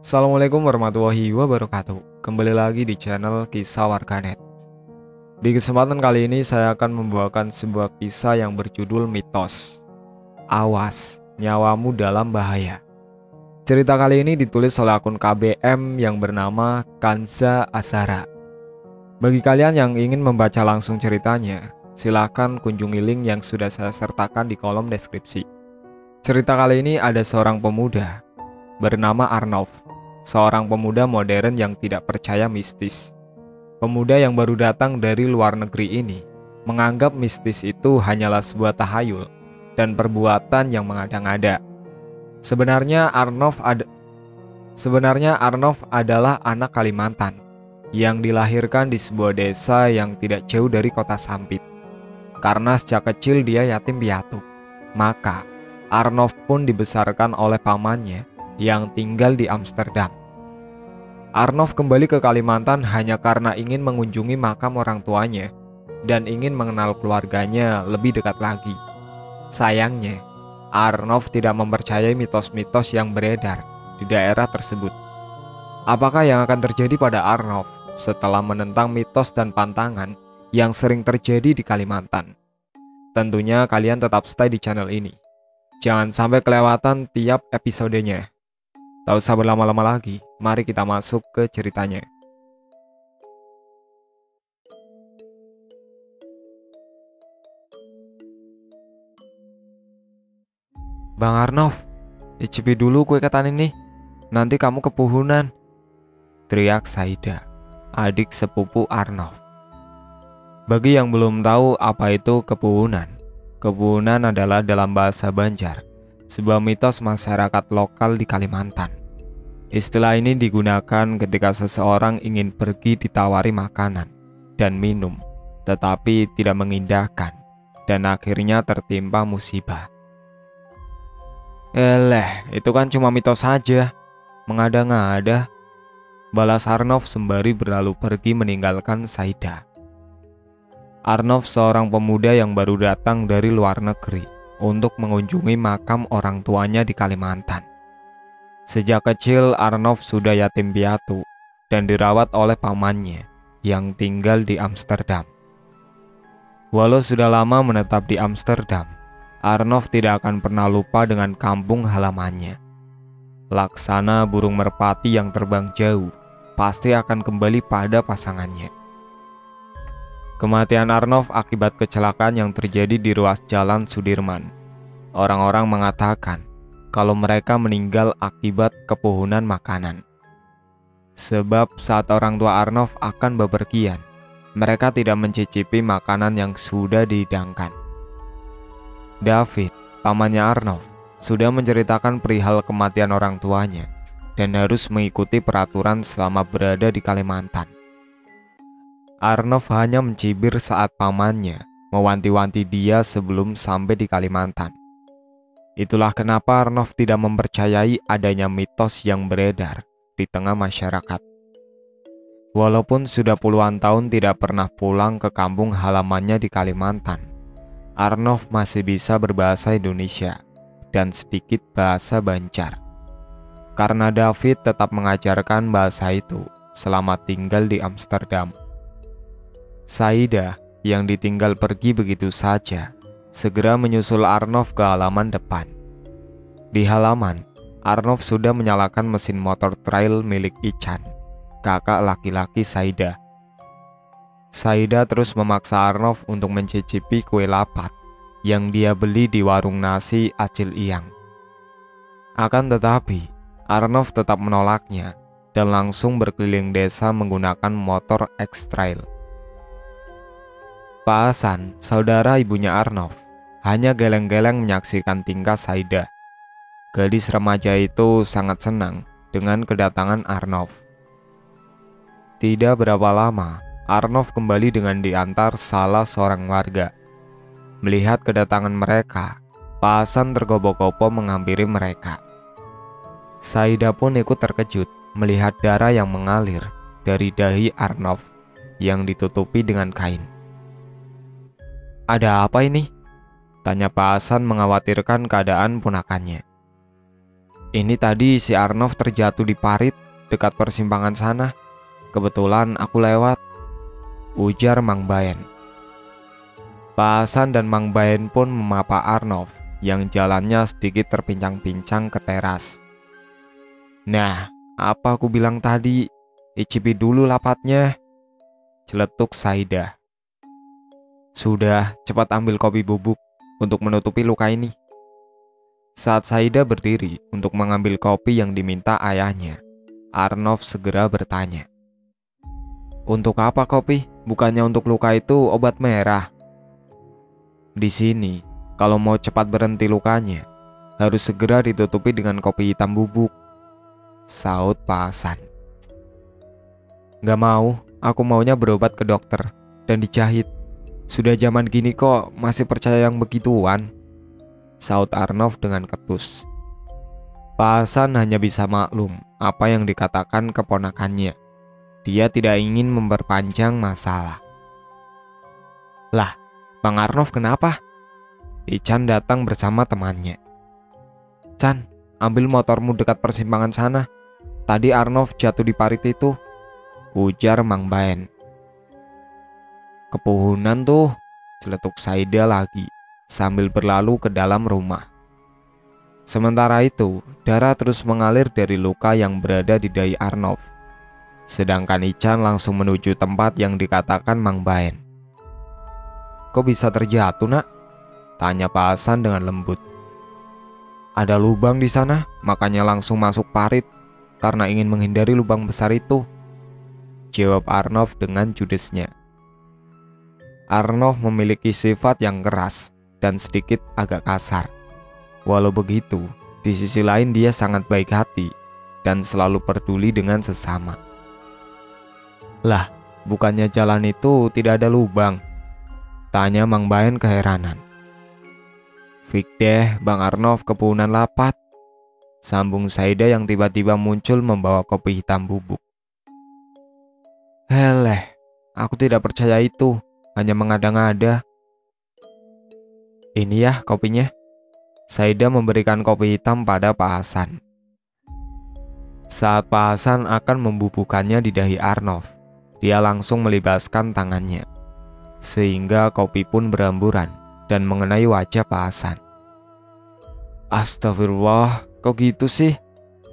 Assalamualaikum warahmatullahi wabarakatuh. Kembali lagi di channel Kisah Warganet. Di kesempatan kali ini saya akan membawakan sebuah kisah yang berjudul Mitos. Awas, nyawamu dalam bahaya. Cerita kali ini ditulis oleh akun KBM yang bernama Kanza Azhara. Bagi kalian yang ingin membaca langsung ceritanya, silakan kunjungi link yang sudah saya sertakan di kolom deskripsi. Cerita kali ini ada seorang pemuda bernama Arnov, seorang pemuda modern yang tidak percaya mistis. Pemuda yang baru datang dari luar negeri ini menganggap mistis itu hanyalah sebuah tahayul dan perbuatan yang mengada-ngada. Sebenarnya Arnov adalah anak Kalimantan yang dilahirkan di sebuah desa yang tidak jauh dari kota Sampit. Karena sejak kecil dia yatim piatu, maka Arnov pun dibesarkan oleh pamannya yang tinggal di Amsterdam. Arnov kembali ke Kalimantan hanya karena ingin mengunjungi makam orang tuanya dan ingin mengenal keluarganya lebih dekat lagi. Sayangnya, Arnov tidak mempercayai mitos-mitos yang beredar di daerah tersebut. Apakah yang akan terjadi pada Arnov setelah menentang mitos dan pantangan yang sering terjadi di Kalimantan? Tentunya kalian tetap stay di channel ini. Jangan sampai kelewatan tiap episodenya. Tak usah berlama-lama lagi, mari kita masuk ke ceritanya. Bang Arnov, icipi dulu kue ketan ini, nanti kamu kepuhunan, teriak Saida, adik sepupu Arnov. Bagi yang belum tahu apa itu kepuhunan, kepuhunan adalah dalam bahasa Banjar, sebuah mitos masyarakat lokal di Kalimantan. Istilah ini digunakan ketika seseorang ingin pergi ditawari makanan dan minum, tetapi tidak mengindahkan, dan akhirnya tertimpa musibah. Itu kan cuma mitos saja, mengada-ngada, balas Arnov sembari berlalu pergi meninggalkan Saida. Arnov seorang pemuda yang baru datang dari luar negeri untuk mengunjungi makam orang tuanya di Kalimantan. Sejak kecil Arnov sudah yatim piatu dan dirawat oleh pamannya yang tinggal di Amsterdam. Walau sudah lama menetap di Amsterdam, Arnov tidak akan pernah lupa dengan kampung halamannya. Laksana burung merpati yang terbang jauh pasti akan kembali pada pasangannya. Kematian Arnov akibat kecelakaan yang terjadi di ruas jalan Sudirman. Orang-orang mengatakan kalau mereka meninggal akibat kepuhunan makanan. Sebab saat orang tua Arnov akan bepergian, mereka tidak mencicipi makanan yang sudah dihidangkan. David, pamannya Arnov, sudah menceritakan perihal kematian orang tuanya dan harus mengikuti peraturan selama berada di Kalimantan. Arnov hanya mencibir saat pamannya mewanti-wanti dia sebelum sampai di Kalimantan. Itulah kenapa Arnov tidak mempercayai adanya mitos yang beredar di tengah masyarakat. Walaupun sudah puluhan tahun tidak pernah pulang ke kampung halamannya di Kalimantan, Arnov masih bisa berbahasa Indonesia dan sedikit bahasa Banjar. Karena David tetap mengajarkan bahasa itu selama tinggal di Amsterdam. Saida yang ditinggal pergi begitu saja segera menyusul Arnov ke halaman depan. Di halaman, Arnov sudah menyalakan mesin motor trail milik Ican, kakak laki-laki Saida. Saida terus memaksa Arnov untuk mencicipi kue lapat yang dia beli di warung nasi Acil Iyang. Akan tetapi, Arnov tetap menolaknya dan langsung berkeliling desa menggunakan motor X-Trail. Pak Hasan, saudara ibunya Arnov, hanya geleng-geleng menyaksikan tingkah Saida. Gadis remaja itu sangat senang dengan kedatangan Arnov. Tidak berapa lama, Arnov kembali dengan diantar salah seorang warga. Melihat kedatangan mereka, Pak Hasan tergopoh-gopoh menghampiri mereka. Saida pun ikut terkejut melihat darah yang mengalir dari dahi Arnov yang ditutupi dengan kain. "Ada apa ini?" tanya Pak Hasan mengkhawatirkan keadaan ponakannya. Ini tadi si Arnov terjatuh di parit dekat persimpangan sana. Kebetulan aku lewat, ujar Mang Baen. Pak Hasan dan Mang Baen pun memapa Arnov yang jalannya sedikit terpincang-pincang ke teras. Nah, apa aku bilang tadi? Icipi dulu lapatnya, celetuk Saidah. Sudah, cepat ambil kopi bubuk untuk menutupi luka ini. Saat Saidah berdiri untuk mengambil kopi yang diminta ayahnya, Arnov segera bertanya. Untuk apa kopi? Bukannya untuk luka itu obat merah. Di sini, kalau mau cepat berhenti lukanya, harus segera ditutupi dengan kopi hitam bubuk, saut Pak Hasan. Gak mau, aku maunya berobat ke dokter dan dijahit. Sudah zaman gini kok masih percaya yang begituan, saut Arnov dengan ketus. Pak Hasan hanya bisa maklum apa yang dikatakan keponakannya. Dia tidak ingin memperpanjang masalah. Lah, Bang Arnov kenapa? Ican datang bersama temannya. Chan, ambil motormu dekat persimpangan sana. Tadi Arnov jatuh di parit itu, ujar Mang Baen. Kepuhunan tuh, celetuk Saidah lagi sambil berlalu ke dalam rumah. Sementara itu, darah terus mengalir dari luka yang berada di dahi Arnov. Sedangkan Ican langsung menuju tempat yang dikatakan Mang Baen. Kok bisa terjatuh, Nak? Tanya Pak Hasan dengan lembut. Ada lubang di sana, makanya langsung masuk parit karena ingin menghindari lubang besar itu, jawab Arnov dengan judesnya. Arnov memiliki sifat yang keras dan sedikit agak kasar. Walau begitu, di sisi lain dia sangat baik hati dan selalu peduli dengan sesama. Lah, bukannya jalan itu tidak ada lubang? Tanya Mang Baen keheranan. Fik deh, Bang Arnov kepuhunan lapat, sambung Saidah yang tiba-tiba muncul membawa kopi hitam bubuk. Heleh, aku tidak percaya itu, hanya mengada-ngada. Ini ya kopinya. Saidah memberikan kopi hitam pada Pak Hasan. Saat Pak Hasan akan membubuhkannya di dahi Arnov, dia langsung melibaskan tangannya, sehingga kopi pun beramburan dan mengenai wajah Pak Hasan. Astagfirullah, kok gitu sih?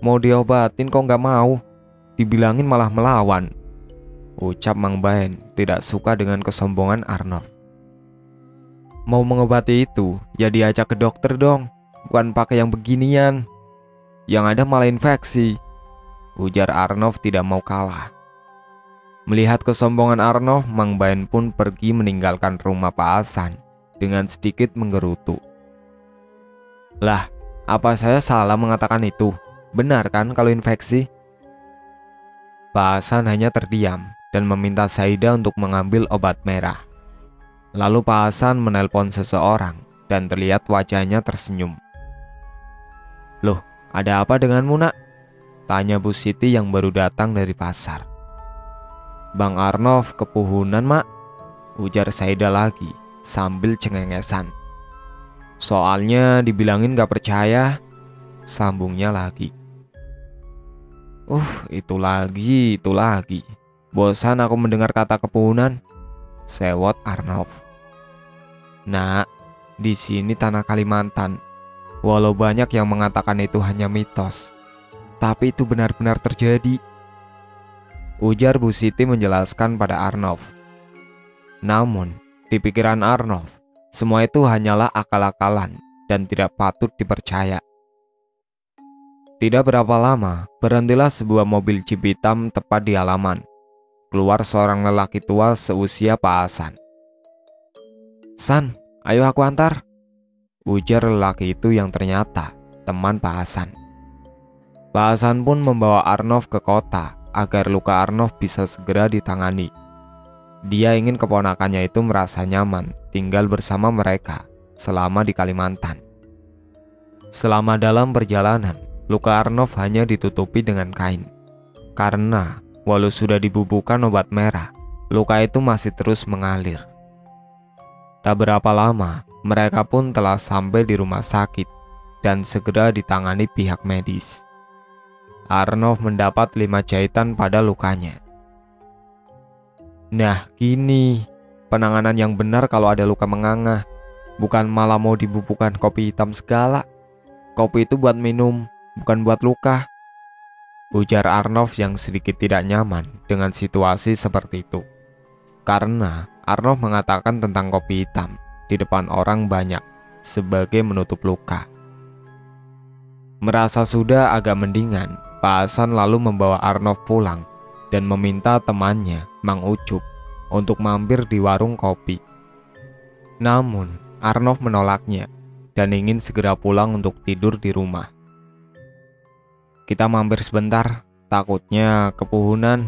Mau diobatin kok gak mau? Dibilangin malah melawan, ucap Mang Baen tidak suka dengan kesombongan Arnov. Mau mengobati itu, ya diajak ke dokter dong, bukan pakai yang beginian. Yang ada malah infeksi, ujar Arnov tidak mau kalah. Melihat kesombongan Arnov, Mang Baen pun pergi meninggalkan rumah Pak Hasan dengan sedikit menggerutu. Lah, apa saya salah mengatakan itu? Benar kan kalau infeksi? Pak Hasan hanya terdiam dan meminta Saidah untuk mengambil obat merah. Lalu Pak Hasan menelpon seseorang dan terlihat wajahnya tersenyum. Loh, ada apa denganmu, Nak? Tanya Bu Siti yang baru datang dari pasar. Bang Arnov kepuhunan, Mak, ujar Saidah lagi sambil cengengesan. Soalnya dibilangin gak percaya, sambungnya lagi. Itu lagi. Bosan aku mendengar kata kepuhunan, sewot Arnov. Nah, di sini tanah Kalimantan. Walau banyak yang mengatakan itu hanya mitos, tapi itu benar-benar terjadi, ujar Bu Siti menjelaskan pada Arnov. Namun, di pikiran Arnov, semua itu hanyalah akal-akalan dan tidak patut dipercaya. Tidak berapa lama, berhentilah sebuah mobil jeep hitam tepat di halaman. Keluar seorang lelaki tua seusia Pak Hasan. San, ayo aku antar, ujar lelaki itu yang ternyata teman Pak Hasan. Pak Hasan pun membawa Arnov ke kota agar luka Arnov bisa segera ditangani. Dia ingin keponakannya itu merasa nyaman tinggal bersama mereka selama di Kalimantan. Selama dalam perjalanan, luka Arnov hanya ditutupi dengan kain. Karena walau sudah dibubuhkan obat merah, luka itu masih terus mengalir. Tak berapa lama, mereka pun telah sampai di rumah sakit. dan segera ditangani pihak medis. Arnov mendapat 5 jahitan pada lukanya. Nah, gini penanganan yang benar kalau ada luka menganga, bukan malah mau dibubukkan kopi hitam segala. Kopi itu buat minum, bukan buat luka, ujar Arnov yang sedikit tidak nyaman dengan situasi seperti itu. Karena Arnov mengatakan tentang kopi hitam di depan orang banyak sebagai menutup luka. Merasa sudah agak mendingan, Pak Hasan lalu membawa Arnov pulang dan meminta temannya, Mang Ucup, untuk mampir di warung kopi. Namun, Arnov menolaknya dan ingin segera pulang untuk tidur di rumah. Kita mampir sebentar, takutnya kepuhunan,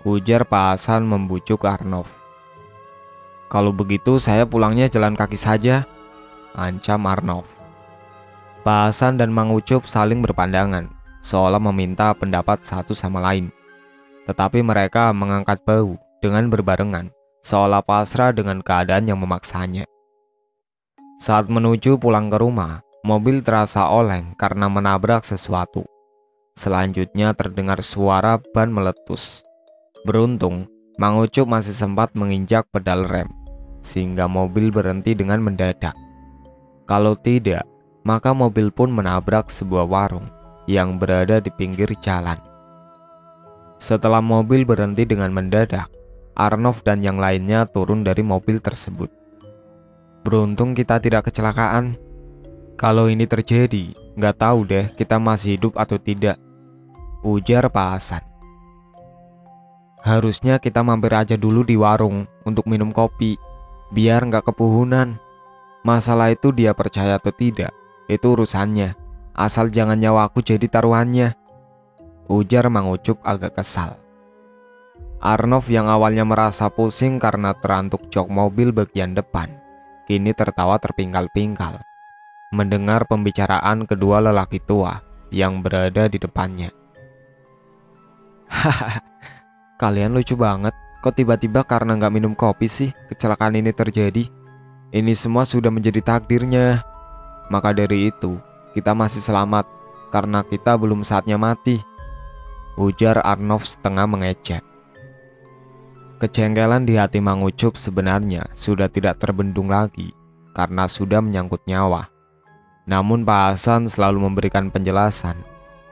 ujar Pak Hasan membujuk Arnov. Kalau begitu saya pulangnya jalan kaki saja, ancam Arnov. Pak Hasan dan Mang Ucup saling berpandangan, seolah meminta pendapat satu sama lain. Tetapi mereka mengangkat bahu dengan berbarengan, seolah pasrah dengan keadaan yang memaksanya. Saat menuju pulang ke rumah, mobil terasa oleng karena menabrak sesuatu. Selanjutnya terdengar suara ban meletus. Beruntung, Mang Ucup masih sempat menginjak pedal rem, sehingga mobil berhenti dengan mendadak. Kalau tidak, maka mobil pun menabrak sebuah warung yang berada di pinggir jalan. Setelah mobil berhenti dengan mendadak, Arnov dan yang lainnya turun dari mobil tersebut. Beruntung kita tidak kecelakaan. Kalau ini terjadi, nggak tahu deh kita masih hidup atau tidak, ujar Pak Hasan. Harusnya kita mampir aja dulu di warung untuk minum kopi, biar nggak kepuhunan. Masalah itu dia percaya atau tidak, itu urusannya. Asal jangan nyawaku jadi taruhannya, ujar Mang Ucup agak kesal. Arnov yang awalnya merasa pusing karena terantuk jok mobil bagian depan, kini tertawa terpingkal-pingkal mendengar pembicaraan kedua lelaki tua yang berada di depannya. Hahaha, kalian lucu banget. Kok tiba-tiba karena nggak minum kopi sih kecelakaan ini terjadi? Ini semua sudah menjadi takdirnya. Maka dari itu, kita masih selamat karena kita belum saatnya mati, ujar Arnov setengah mengejek. Kejengkelan di hati Mang Ucup sebenarnya sudah tidak terbendung lagi karena sudah menyangkut nyawa. Namun Pak Hasan selalu memberikan penjelasan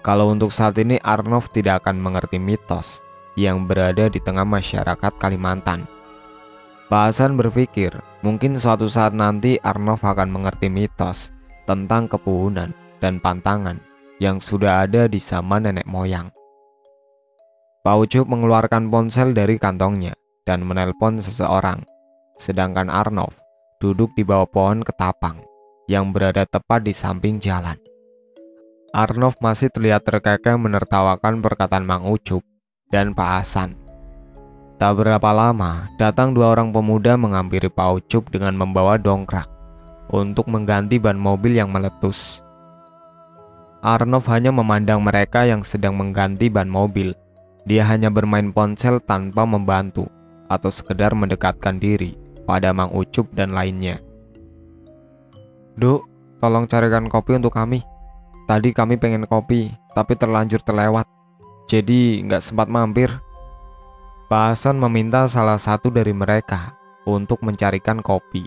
kalau untuk saat ini Arnov tidak akan mengerti mitos yang berada di tengah masyarakat Kalimantan. Pak Hasan berpikir mungkin suatu saat nanti Arnov akan mengerti mitos tentang kepuhunan dan pantangan yang sudah ada di zaman nenek moyang. Pak Ucup mengeluarkan ponsel dari kantongnya dan menelpon seseorang, sedangkan Arnov duduk di bawah pohon ketapang yang berada tepat di samping jalan. Arnov masih terlihat terkekeh menertawakan perkataan Mang Ucup dan Pak Hasan. Tak berapa lama, datang dua orang pemuda menghampiri Pak Ucup dengan membawa dongkrak untuk mengganti ban mobil yang meletus. Arnov hanya memandang mereka yang sedang mengganti ban mobil. Dia hanya bermain ponsel tanpa membantu atau sekedar mendekatkan diri pada Mang Ucup dan lainnya. Duk, tolong carikan kopi untuk kami. Tadi kami pengen kopi, tapi terlanjur terlewat, jadi nggak sempat mampir. Pak Hasan meminta salah satu dari mereka untuk mencarikan kopi.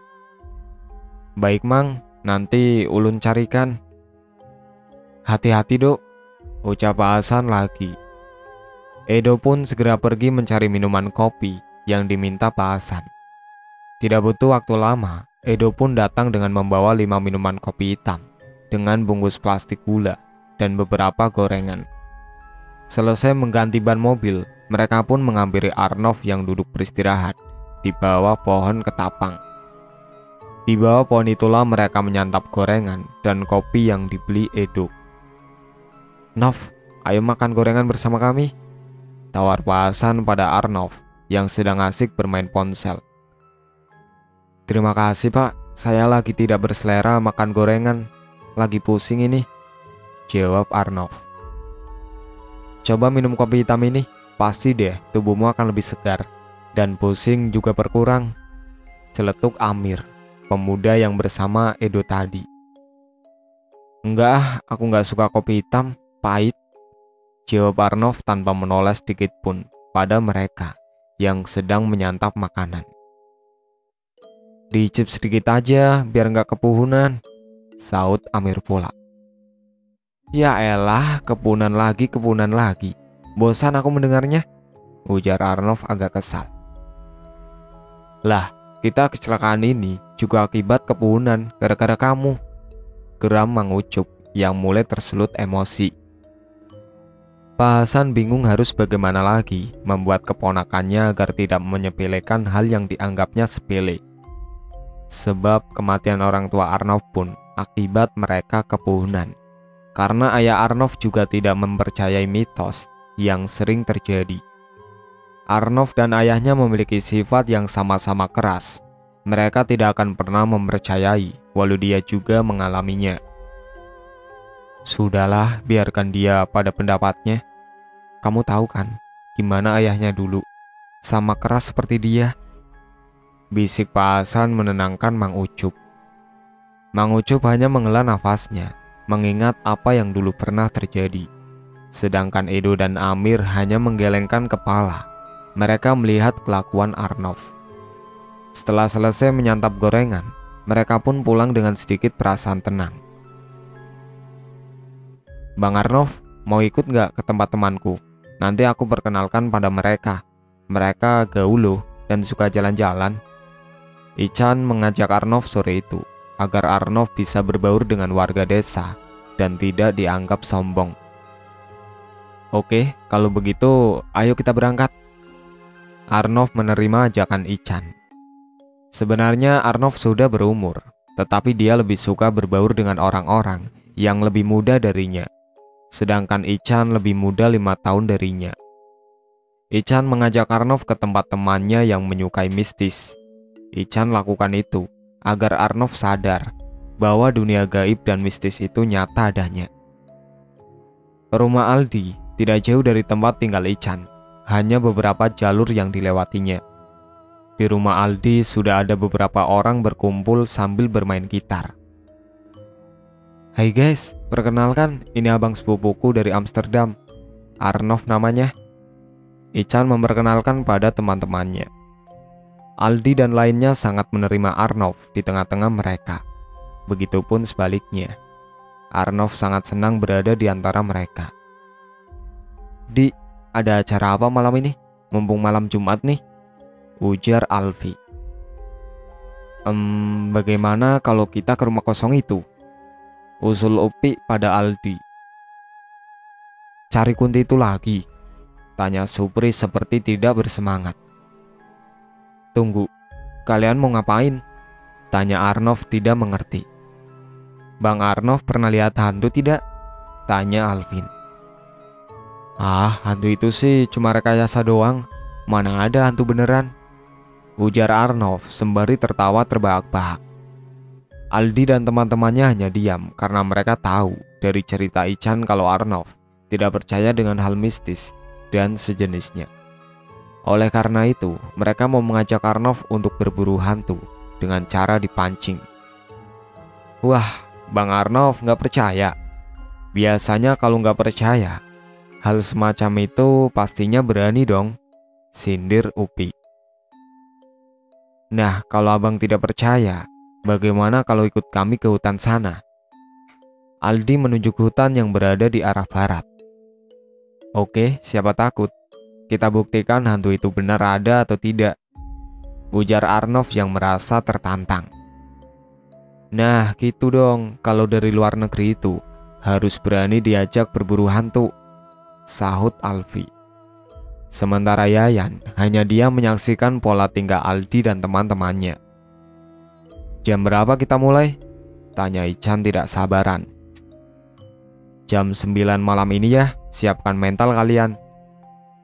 Baik Mang, nanti ulun carikan. Hati-hati Duk, ucap Pak Hasan lagi. Edo pun segera pergi mencari minuman kopi yang diminta Pak Hasan. Tidak butuh waktu lama, Edo pun datang dengan membawa 5 minuman kopi hitam dengan bungkus plastik gula dan beberapa gorengan. Selesai mengganti ban mobil, mereka pun menghampiri Arnov yang duduk beristirahat di bawah pohon ketapang. Di bawah pohon itulah mereka menyantap gorengan dan kopi yang dibeli Edo. Nov, ayo makan gorengan bersama kami, tawar Pak Hasan pada Arnov yang sedang asik bermain ponsel. Terima kasih Pak, saya lagi tidak berselera makan gorengan, lagi pusing ini, jawab Arnov. Coba minum kopi hitam ini, pasti deh tubuhmu akan lebih segar dan pusing juga berkurang, celetuk Amir, pemuda yang bersama Edo tadi. Enggak, aku nggak suka kopi hitam, pahit, jawab Arnov tanpa menoleh sedikit pun pada mereka yang sedang menyantap makanan. Dicip sedikit aja biar nggak kepuhunan, saut Amir pula. Ya elah, kepunan lagi. Bosan aku mendengarnya, ujar Arnov agak kesal. Lah, kita kecelakaan ini juga akibat kepunan gara-gara kamu, geram Mang Ucup yang mulai tersulut emosi. Pak Hasan bingung harus bagaimana lagi membuat keponakannya agar tidak menyepelekan hal yang dianggapnya sepele. Sebab kematian orang tua Arnov pun akibat mereka kepuhunan. Karena ayah Arnov juga tidak mempercayai mitos yang sering terjadi. Arnov dan ayahnya memiliki sifat yang sama-sama keras. Mereka tidak akan pernah mempercayai walau dia juga mengalaminya. Sudahlah, biarkan dia pada pendapatnya. Kamu tahu kan gimana ayahnya dulu, sama keras seperti dia, bisik Pak Hasan menenangkan Mang Ucup. Mang Ucup hanya menghela nafasnya, mengingat apa yang dulu pernah terjadi. Sedangkan Edo dan Amir hanya menggelengkan kepala. Mereka melihat kelakuan Arnov. Setelah selesai menyantap gorengan, mereka pun pulang dengan sedikit perasaan tenang. Bang Arnov, mau ikut nggak ke tempat temanku? Nanti aku perkenalkan pada mereka. Mereka gaul loh dan suka jalan-jalan. Ican mengajak Arnov sore itu agar Arnov bisa berbaur dengan warga desa dan tidak dianggap sombong. Oke, kalau begitu ayo kita berangkat. Arnov menerima ajakan Ican. Sebenarnya Arnov sudah berumur, tetapi dia lebih suka berbaur dengan orang-orang yang lebih muda darinya. Sedangkan Ican lebih muda 5 tahun darinya. Ican mengajak Arnov ke tempat temannya yang menyukai mistis. Ican lakukan itu agar Arnov sadar bahwa dunia gaib dan mistis itu nyata adanya. Rumah Aldi tidak jauh dari tempat tinggal Ican, hanya beberapa jalur yang dilewatinya. Di rumah Aldi sudah ada beberapa orang berkumpul sambil bermain gitar. Hai guys, perkenalkan, ini abang sepupuku dari Amsterdam, Arnov namanya. Ican memperkenalkan pada teman-temannya. Aldi dan lainnya sangat menerima Arnov di tengah-tengah mereka. Begitupun sebaliknya. Arnov sangat senang berada di antara mereka. Di, ada acara apa malam ini? Mumpung malam Jumat nih, ujar Alfi. Bagaimana kalau kita ke rumah kosong itu? Usul Upi pada Aldi. Cari kunti itu lagi, tanya Supri seperti tidak bersemangat. Tunggu, kalian mau ngapain? Tanya Arnov tidak mengerti. Bang Arnov pernah lihat hantu tidak? Tanya Alvin. Ah, hantu itu sih cuma rekayasa doang. Mana ada hantu beneran? Ujar Arnov sembari tertawa terbahak-bahak. Aldi dan teman-temannya hanya diam karena mereka tahu dari cerita Ican kalau Arnov tidak percaya dengan hal mistis dan sejenisnya. Oleh karena itu, mereka mau mengajak Arnov untuk berburu hantu dengan cara dipancing. Wah, Bang Arnov nggak percaya. Biasanya kalau nggak percaya, hal semacam itu pastinya berani dong, sindir Upi. Nah, kalau abang tidak percaya, bagaimana kalau ikut kami ke hutan sana? Aldi menunjuk hutan yang berada di arah barat. Oke, siapa takut? Kita buktikan hantu itu benar ada atau tidak, ujar Arnov yang merasa tertantang. Nah, gitu dong, kalau dari luar negeri itu harus berani diajak berburu hantu, sahut Alfi. Sementara Yayan hanya dia menyaksikan pola tingkah Aldi dan teman-temannya. Jam berapa kita mulai? Tanya Ican tidak sabaran. Jam 9 malam ini ya, siapkan mental kalian.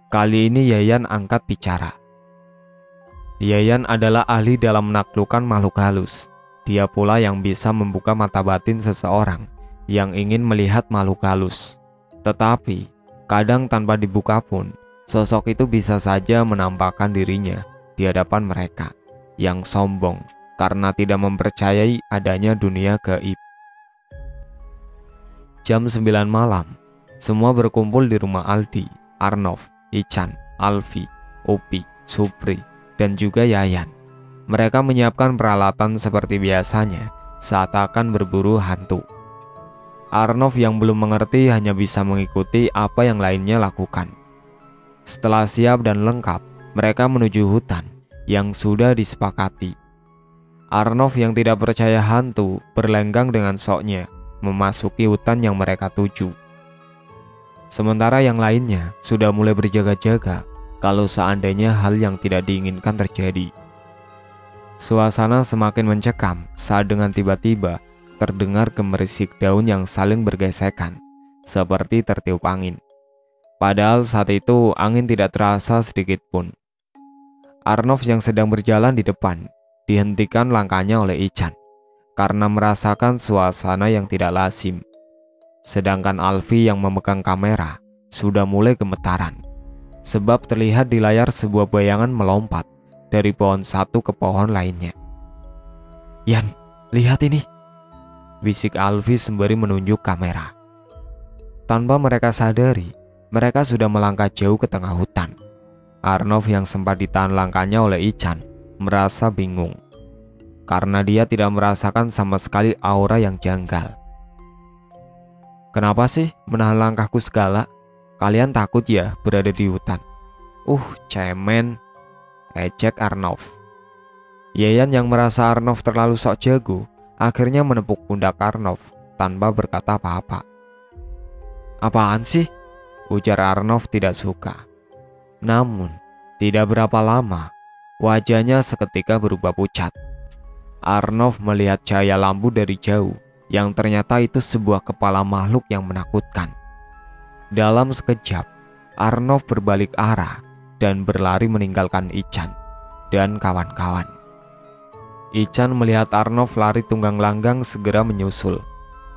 Kali ini Yayan angkat bicara. Yayan adalah ahli dalam menaklukkan makhluk halus. Dia pula yang bisa membuka mata batin seseorang yang ingin melihat makhluk halus. Tetapi, kadang tanpa dibuka pun, sosok itu bisa saja menampakkan dirinya di hadapan mereka yang sombong karena tidak mempercayai adanya dunia gaib. Jam 9 malam, semua berkumpul di rumah Aldi, Arnov, Ichan, Alfi, Upi, Supri, dan juga Yayan. Mereka menyiapkan peralatan seperti biasanya saat akan berburu hantu. Arnov yang belum mengerti hanya bisa mengikuti apa yang lainnya lakukan. Setelah siap dan lengkap, mereka menuju hutan yang sudah disepakati. Arnov yang tidak percaya hantu berlenggang dengan soknya memasuki hutan yang mereka tuju. Sementara yang lainnya sudah mulai berjaga-jaga kalau seandainya hal yang tidak diinginkan terjadi. Suasana semakin mencekam saat dengan tiba-tiba terdengar gemerisik daun yang saling bergesekan, seperti tertiup angin. Padahal saat itu angin tidak terasa sedikit pun. Arnov yang sedang berjalan di depan dihentikan langkahnya oleh Ichan karena merasakan suasana yang tidak lazim. Sedangkan Alfi yang memegang kamera sudah mulai gemetaran, sebab terlihat di layar sebuah bayangan melompat dari pohon satu ke pohon lainnya. "Yan, lihat ini," bisik Alfi sembari menunjuk kamera. Tanpa mereka sadari, mereka sudah melangkah jauh ke tengah hutan. Arnov yang sempat ditahan langkahnya oleh Ichan merasa bingung karena dia tidak merasakan sama sekali aura yang janggal. "Kenapa sih menahan langkahku segala? Kalian takut ya berada di hutan?" Cemen," ejek Arnov. Yayan yang merasa Arnov terlalu sok jago akhirnya menepuk pundak Arnov tanpa berkata apa-apa. "Apaan sih?" ujar Arnov tidak suka. Namun, tidak berapa lama, wajahnya seketika berubah pucat. Arnov melihat cahaya lampu dari jauh yang ternyata itu sebuah kepala makhluk yang menakutkan. Dalam sekejap, Arnov berbalik arah dan berlari meninggalkan Ichan dan kawan-kawan. Ichan melihat Arnov lari tunggang langgang segera menyusul,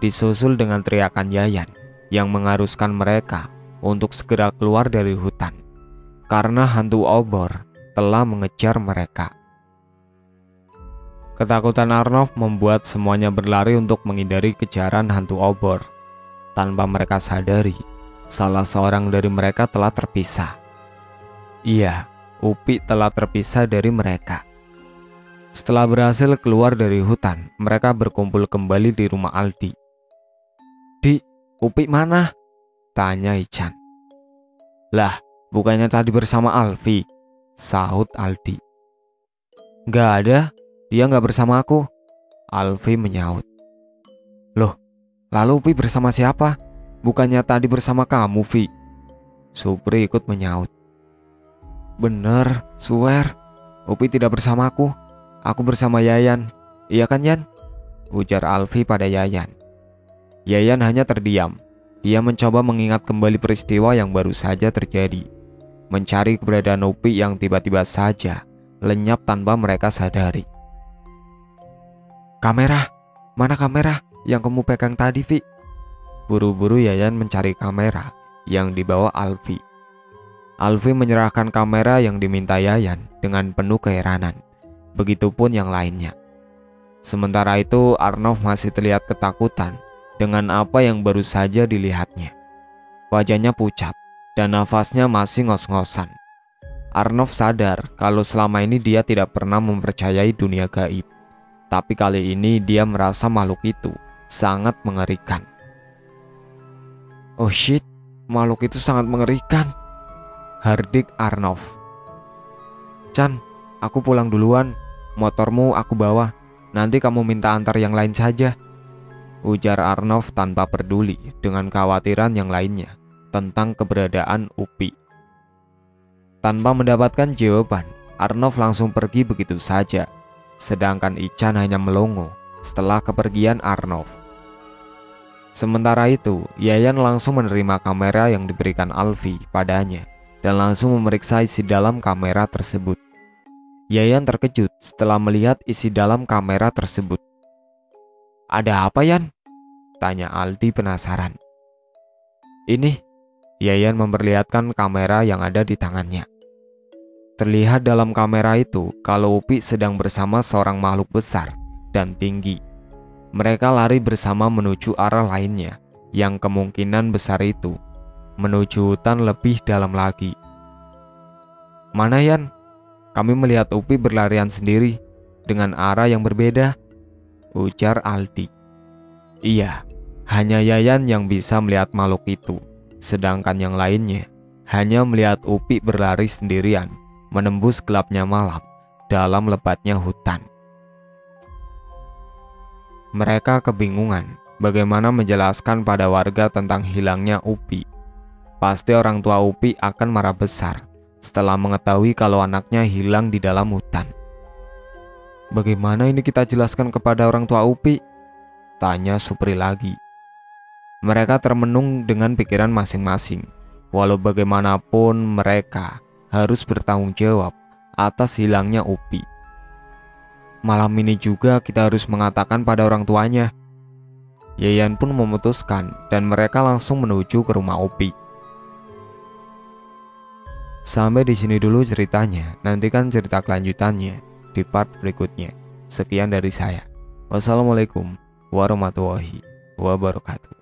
disusul dengan teriakan Yayan yang mengharuskan mereka untuk segera keluar dari hutan karena hantu obor telah mengejar mereka. Ketakutan Arnov membuat semuanya berlari untuk menghindari kejaran hantu obor. Tanpa mereka sadari, salah seorang dari mereka telah terpisah. Iya, Upi telah terpisah dari mereka. Setelah berhasil keluar dari hutan, mereka berkumpul kembali di rumah Aldi. "Di, Upi mana?" tanya Ichan. "Lah, bukannya tadi bersama Alfi?" sahut Aldi. "Nggak ada, dia nggak bersama aku," Alfi menyaut. "Loh, lalu Upi bersama siapa? Bukannya tadi bersama kamu, Vi?" Supri ikut menyaut. "Bener, swear, Upi tidak bersama aku bersama Yayan. Iya kan, Yan?" ujar Alfi pada Yayan. Yayan hanya terdiam. Dia mencoba mengingat kembali peristiwa yang baru saja terjadi, mencari keberadaan Upi yang tiba-tiba saja lenyap tanpa mereka sadari. "Kamera, mana kamera yang kamu pegang tadi, Vi?" Buru-buru Yayan mencari kamera yang dibawa Alfi. Alfi menyerahkan kamera yang diminta Yayan dengan penuh keheranan. Begitupun yang lainnya. Sementara itu Arnov masih terlihat ketakutan dengan apa yang baru saja dilihatnya. Wajahnya pucat dan nafasnya masih ngos-ngosan. Arnov sadar kalau selama ini dia tidak pernah mempercayai dunia gaib. Tapi kali ini dia merasa makhluk itu sangat mengerikan. "Oh shit, makhluk itu sangat mengerikan," hardik Arnov. "Chan, aku pulang duluan. Motormu aku bawa. Nanti kamu minta antar yang lain saja," ujar Arnov tanpa peduli dengan kekhawatiran yang lainnya tentang keberadaan Upi. Tanpa mendapatkan jawaban, Arnov langsung pergi begitu saja. Sedangkan Ichan hanya melongo setelah kepergian Arnov. Sementara itu, Yayan langsung menerima kamera yang diberikan Alfi padanya dan langsung memeriksa isi dalam kamera tersebut. Yayan terkejut setelah melihat isi dalam kamera tersebut. "Ada apa, Yan?" tanya Aldi penasaran. "Ini," Yayan memperlihatkan kamera yang ada di tangannya. Terlihat dalam kamera itu kalau Upi sedang bersama seorang makhluk besar dan tinggi. Mereka lari bersama menuju arah lainnya yang kemungkinan besar itu menuju hutan lebih dalam lagi. "Mana Yan? Kami melihat Upi berlarian sendiri dengan arah yang berbeda," ujar Aldi. Iya, hanya Yayan yang bisa melihat makhluk itu, sedangkan yang lainnya hanya melihat Upi berlari sendirian menembus gelapnya malam dalam lebatnya hutan. Mereka kebingungan bagaimana menjelaskan pada warga tentang hilangnya Upi. Pasti orang tua Upi akan marah besar setelah mengetahui kalau anaknya hilang di dalam hutan. "Bagaimana ini kita jelaskan kepada orang tua Upi?" tanya Supri lagi. Mereka termenung dengan pikiran masing-masing. Walau bagaimanapun mereka harus bertanggung jawab atas hilangnya Upi. "Malam ini juga kita harus mengatakan pada orang tuanya." Yayan pun memutuskan dan mereka langsung menuju ke rumah Upi. Sampai di sini dulu ceritanya. Nantikan cerita kelanjutannya di part berikutnya. Sekian dari saya. Wassalamualaikum warahmatullahi wabarakatuh.